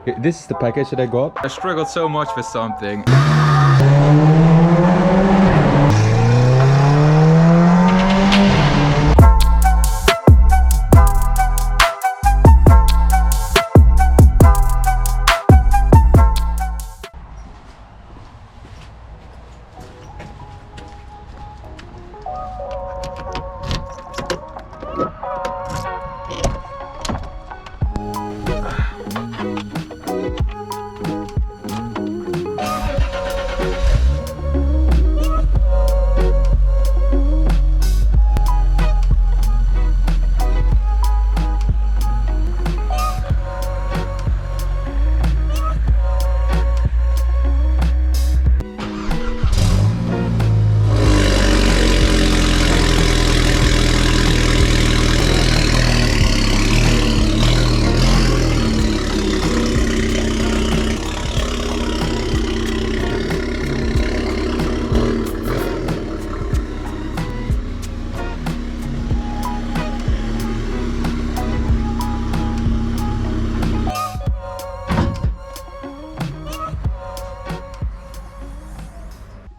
This is the package that I got. I struggled so much with something.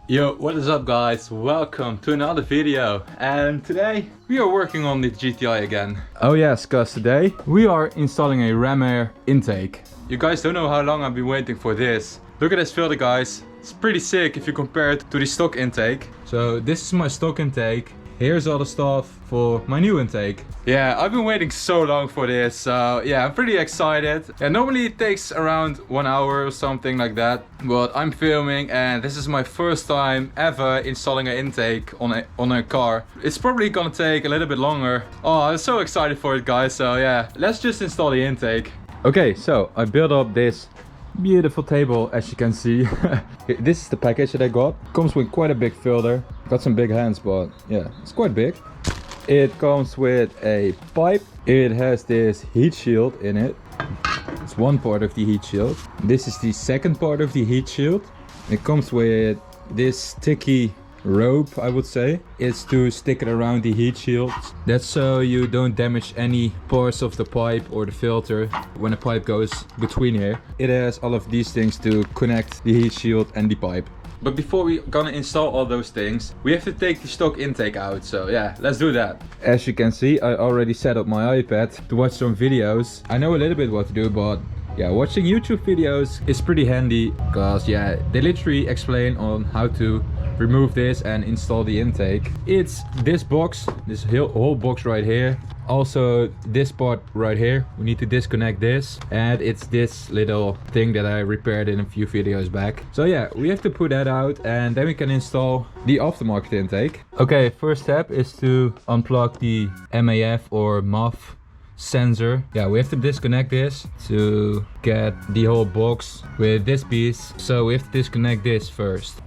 Yo, what is up guys? Welcome to another video, and today we are working on the GTI again. Oh yes, cause today we are installing a ram air intake. You guys don't know how long I've been waiting for this. Look at this filter guys, it's pretty sick if you compare it to the stock intake. So this is my stock intake. Here's all the stuff for my new intake. Yeah, I've been waiting so long for this, so yeah, I'm pretty excited. Yeah, normally it takes around 1 hour or something like that, but I'm filming and this is my first time ever installing an intake on a car. It's probably gonna take a little bit longer. Oh, I'm so excited for it guys, so yeah, let's just install the intake. Okay, so I built up this beautiful table, as you can see. This is the package that I got. Comes with quite a big filter. Got some big hands, but yeah, it's quite big. It comes with a pipe. It has this heat shield in it. It's one part of the heat shield. This is the second part of the heat shield. It comes with this sticky rope, I would say. It's to stick it around the heat shield. That's so you don't damage any parts of the pipe or the filter when the pipe goes between here. It has all of these things to connect the heat shield and the pipe. But before we're gonna install all those things, we have to take the stock intake out. So yeah, let's do that. As you can see, I already set up my iPad to watch some videos. I know a little bit what to do, but yeah, watching YouTube videos is pretty handy because yeah, they literally explain on how to remove this and install the intake. It's this box, this whole box right here. Also this part right here, we need to disconnect this, and it's this little thing that I repaired in a few videos back. So yeah, we have to put that out and then we can install the aftermarket intake. Okay, first step is to unplug the MAF or MAF sensor. Yeah, we have to disconnect this to get the whole box with this piece. So we have to disconnect this first.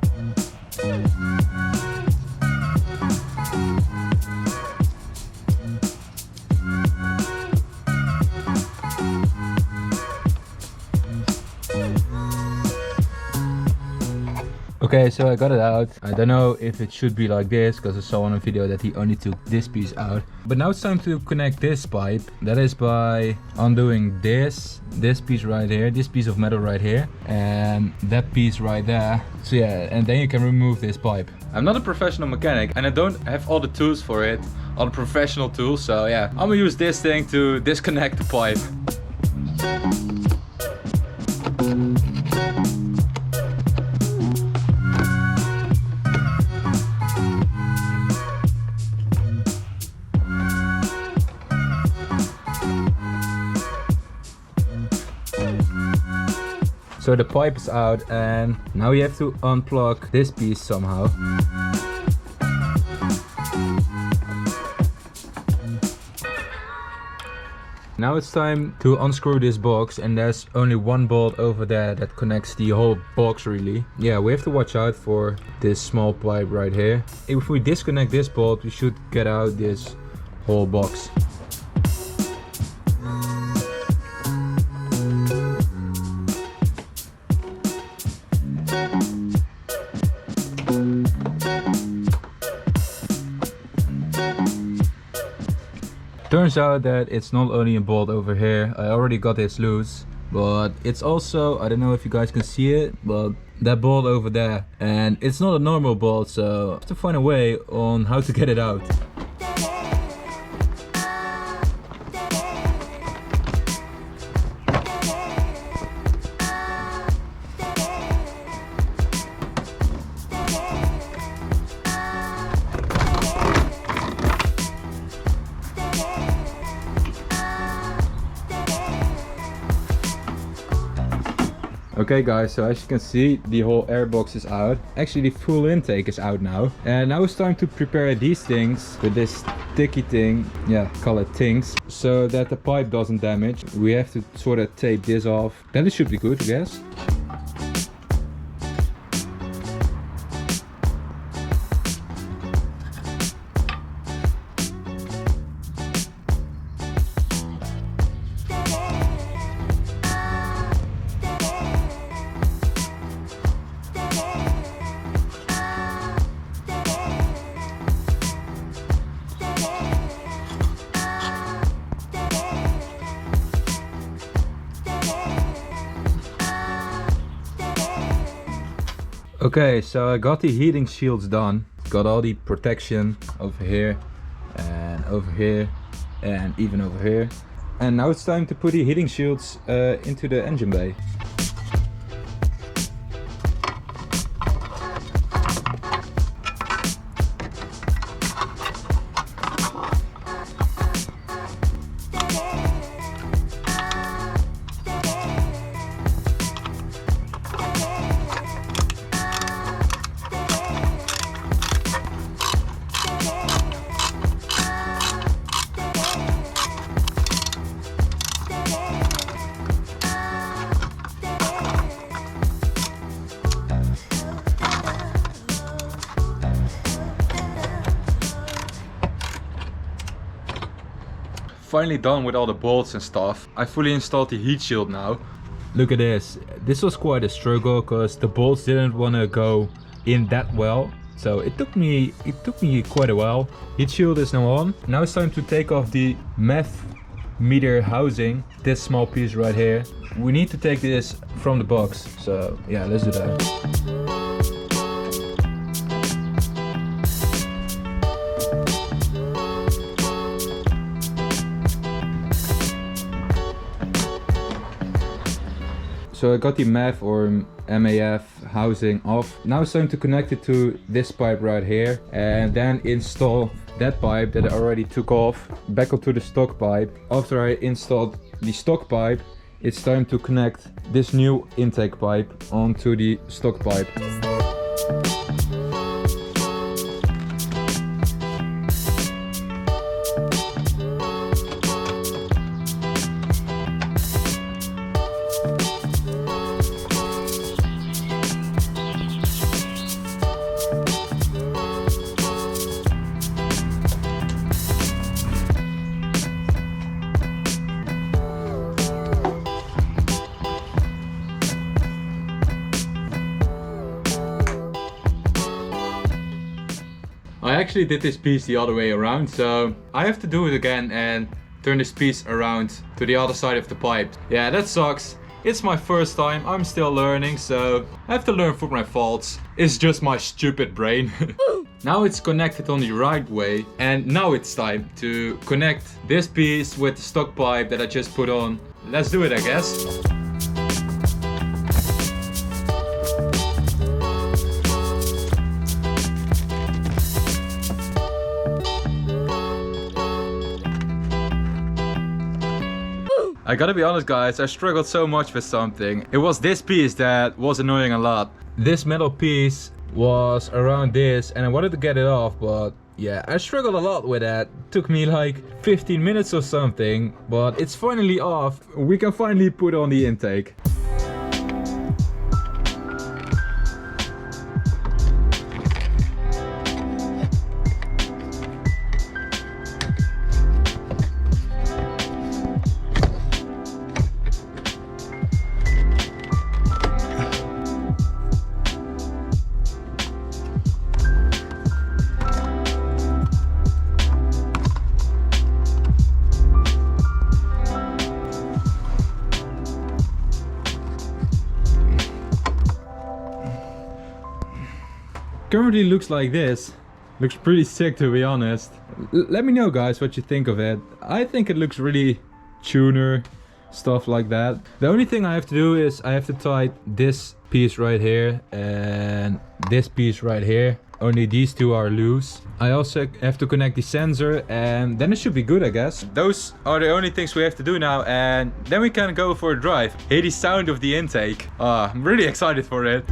Okay, so I got it out. I don't know if it should be like this because I saw on a video that he only took this piece out. But now it's time to connect this pipe. That is by undoing this piece right here, this piece of metal right here, and that piece right there. So yeah, and then you can remove this pipe. I'm not a professional mechanic and I don't have all the tools for it, all the professional tools. So yeah, I'm gonna use this thing to disconnect the pipe. So the pipe is out and now we have to unplug this piece somehow. Now it's time to unscrew this box, and there's only one bolt over there that connects the whole box really. Yeah, we have to watch out for this small pipe right here. If we disconnect this bolt, we should get out this whole box. Turns out that it's not only a bolt over here. I already got this loose, but it's also, I don't know if you guys can see it, but that bolt over there, and it's not a normal bolt, so I have to find a way on how to get it out. Okay guys, so as you can see, the whole air box is out. Actually, the full intake is out now. And now it's time to prepare these things with this sticky thing, yeah, call it things, so that the pipe doesn't damage. We have to sort of tape this off. Then it should be good, I guess. Okay, so I got the heating shields done. Got all the protection over here and even over here. And now it's time to put the heating shields into the engine bay. Finally done with all the bolts and stuff. I fully installed the heat shield now. Look at this. This was quite a struggle because the bolts didn't want to go in that well. So it took me quite a while. Heat shield is now on. Now it's time to take off the meth meter housing. This small piece right here. We need to take this from the box. So yeah, let's do that. So I got the MAF or MAF housing off. Now it's time to connect it to this pipe right here and then install that pipe that I already took off back onto the stock pipe. After I installed the stock pipe, it's time to connect this new intake pipe onto the stock pipe. I actually did this piece the other way around, so I have to do it again and turn this piece around to the other side of the pipe. Yeah, that sucks. It's my first time, I'm still learning, so I have to learn from my faults. It's just my stupid brain. Now it's connected on the right way, and now it's time to connect this piece with the stock pipe that I just put on. Let's do it, I guess. I gotta be honest guys, I struggled so much with something. It was this piece that was annoying a lot. This metal piece was around this and I wanted to get it off, but yeah, I struggled a lot with that. It took me like 15 minutes or something, but it's finally off. We can finally put on the intake. currently looks like this. Looks pretty sick, to be honest. Let me know, guys, what you think of it. I think it looks really tuner, stuff like that. The only thing I have to do is I have to tighten this piece right here and this piece right here. Only these two are loose. I also have to connect the sensor and then it should be good, I guess. Those are the only things we have to do now, and then we can go for a drive. Hear the sound of the intake. I'm really excited for it.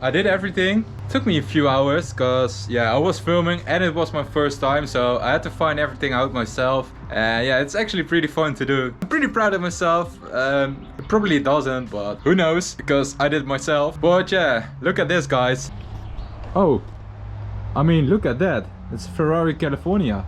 I did everything. Took me a few hours because yeah, I was filming and it was my first time, so I had to find everything out myself. And yeah, it's actually pretty fun to do. I'm pretty proud of myself. It probably doesn't, but who knows, because I did it myself. But yeah, look at this, guys. Oh, I mean, look at that. It's Ferrari California.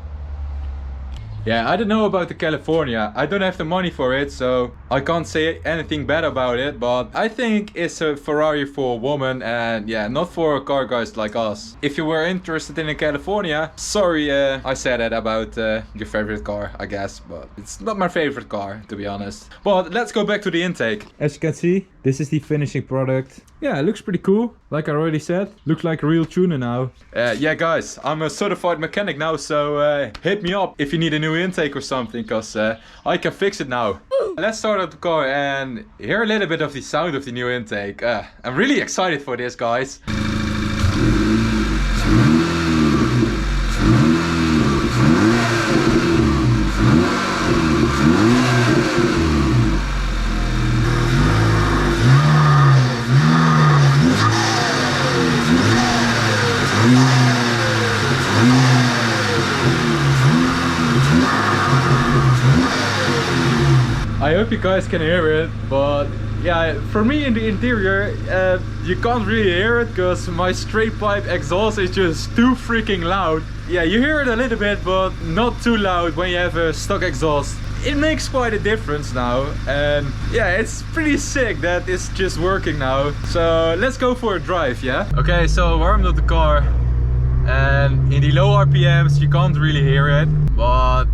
Yeah, I don't know about the California. I don't have the money for it, so I can't say anything bad about it. But I think it's a Ferrari for a woman, and yeah, not for car guys like us. If you were interested in a California, sorry I said that about your favorite car, I guess. But it's not my favorite car, to be honest. But let's go back to the intake. As you can see, this is the finishing product. Yeah, it looks pretty cool. Like I already said, looks like a real tuner now. Yeah, guys, I'm a certified mechanic now, so hit me up if you need a new intake or something, because I can fix it now. Let's start up the car and hear a little bit of the sound of the new intake. I'm really excited for this, guys. I hope you guys can hear it, but yeah, for me in the interior, you can't really hear it because my straight pipe exhaust is just too freaking loud. Yeah, you hear it a little bit, but not too loud when you have a stock exhaust. It makes quite a difference now, and yeah, it's pretty sick that it's just working now. So let's go for a drive, yeah? Okay, so I warmed up the car, and in the low RPMs you can't really hear it, but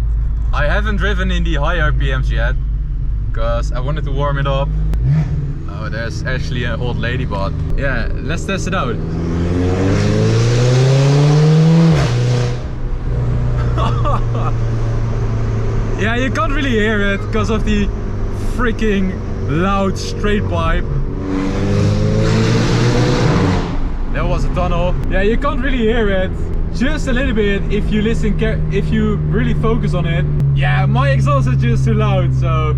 I haven't driven in the high RPMs yet, because I wanted to warm it up. Oh, there's actually an old lady, but yeah, let's test it out. Yeah, you can't really hear it because of the freaking loud straight pipe. There was a tunnel. Yeah, you can't really hear it. Just a little bit if you listen, if you really focus on it. Yeah, my exhaust is just too loud, so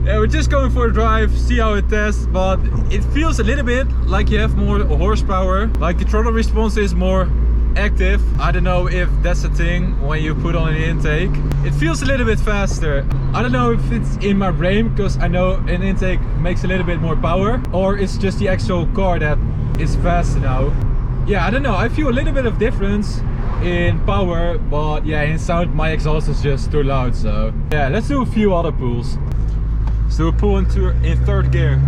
yeah, we're just going for a drive, see how it tests, but it feels a little bit like you have more horsepower, like the throttle response is more active. I don't know if that's a thing when you put on an intake. It feels a little bit faster. I don't know if it's in my brain, because I know an intake makes a little bit more power, or it's just the actual car that is faster now. Yeah, I don't know, I feel a little bit of difference in power, but yeah, in sound my exhaust is just too loud. So yeah, let's do a few other pulls. So we'll pull in third gear.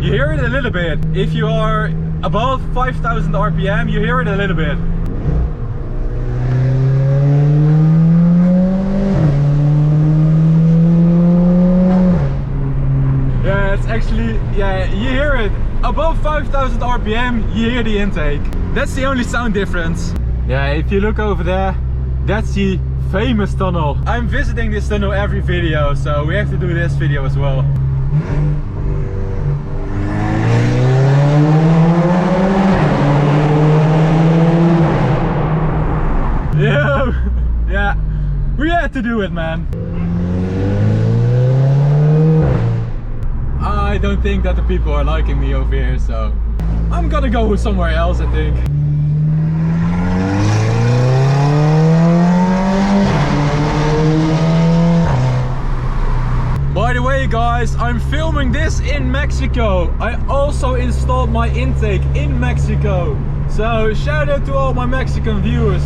You hear it a little bit. If you are above 5,000 RPM, you hear it a little bit. Yeah, it's actually, yeah, you hear it. Above 5,000 RPM, you hear the intake. That's the only sound difference. Yeah, if you look over there, that's the famous tunnel. I'm visiting this tunnel every video, so we have to do this video as well. Yeah, we had to do it, man. I don't think that the people are liking me over here, so I'm gonna go somewhere else, I think. By the way guys, I'm filming this in Mexico. I also installed my intake in Mexico. So shout out to all my Mexican viewers.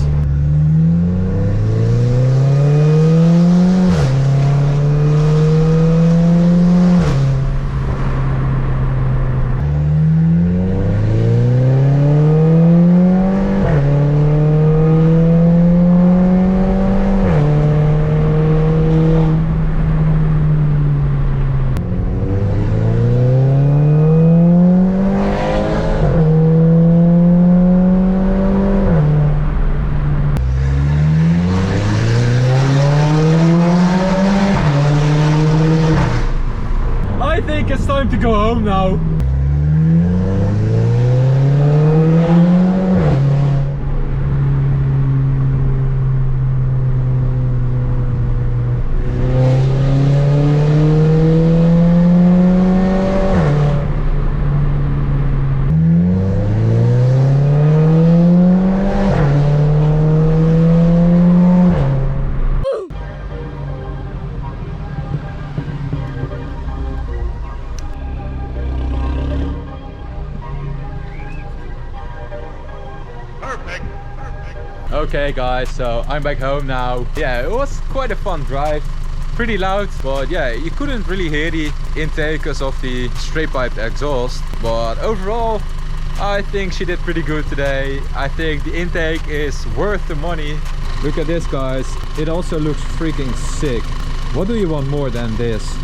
It's time to go home now. Okay guys, so I'm back home now. Yeah, it was quite a fun drive. Pretty loud, but yeah, you couldn't really hear the intake because of the straight piped exhaust. But overall, I think she did pretty good today. I think the intake is worth the money. Look at this guys, it also looks freaking sick. What do you want more than this?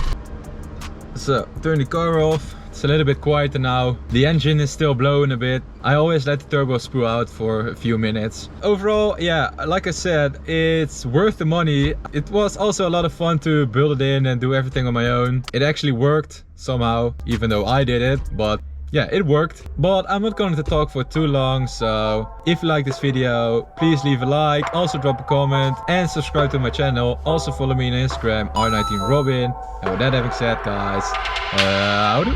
So, turn the car off. It's a little bit quieter now. The engine is still blowing a bit. I always let the turbo spew out for a few minutes. Overall, yeah, like I said, it's worth the money. It was also a lot of fun to build it in and do everything on my own. It actually worked somehow, even though I did it, but yeah, it worked. But I'm not going to talk for too long, so if you like this video, please leave a like, also drop a comment and subscribe to my channel. Also follow me on Instagram, R19Robbin. And with that having said guys, howdy.